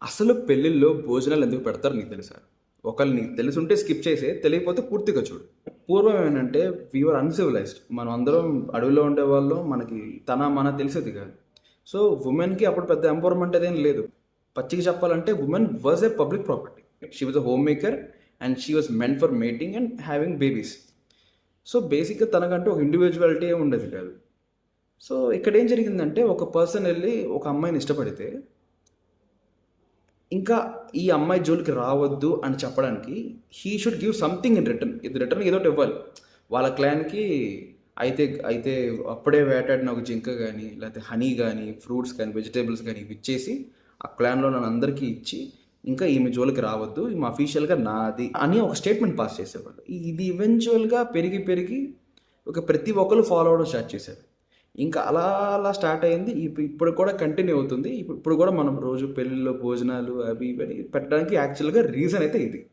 అసలు పెళ్ళిళ్ళలో భోజనాలు ఎందుకు పెడతారు నీకు తెలుసా? ఒకవేళ నీకు తెలిసుంటే స్కిప్ చేసే, తెలియకపోతే పూర్తిగా చూడు. పూర్వం ఏంటంటే వీఆర్ అన్సివిలైజ్డ్. మనం అందరం అడవిలో ఉండేవాళ్ళం. మనకి మన తెలిసేది కాదు. సో ఉమెన్కి అప్పుడు పెద్ద ఎంపవర్మెంట్ అదేం లేదు. పచ్చిగా చెప్పాలంటే women was a public property. She was a home maker and she was meant for mating and having babies. So బేసిక్గా తనకంటూ ఒక ఇండివిజువాలిటీ ఏమి ఉండేది కాదు. సో ఇక్కడ ఏం జరిగిందంటే ఒక పర్సన్ వెళ్ళి ఒక అమ్మాయిని ఇష్టపడితే ఇంకా ఈ అమ్మాయి జోలికి రావద్దు అని చెప్పడానికి he should give something in return. ఇది రిటర్న్ ఏదో ఒకటి ఇవ్వాలి వాళ్ళ క్లాన్కి. అయితే అయితే అప్పుడే వేటాడిన ఒక జింక కానీ, లేకపోతే హనీ కానీ, ఫ్రూట్స్ కానీ, వెజిటేబుల్స్ కానీ ఇచ్చేసి ఆ క్లాన్లో నన్ను అందరికీ ఇచ్చి ఇంకా ఈమె జోలికి రావద్దు, ఈమె అఫీషియల్గా నాది అని ఒక స్టేట్మెంట్ పాస్ చేసేవాళ్ళు. ఇది ఈవెన్చువల్గా పెరిగి పెరిగి ఒక ప్రతి ఒక్కరు ఫాలో అవడం స్టార్ట్ చేశారు. ఇంకా అలా అలా స్టార్ట్ అయింది. ఇప్పుడు కూడా కంటిన్యూ అవుతుంది. ఇప్పుడు కూడా మనం రోజు పెళ్ళిళ్ళలో భోజనాలు అవి ఇవి అని పెట్టడానికి యాక్చువల్గా రీజన్ అయితే ఇది.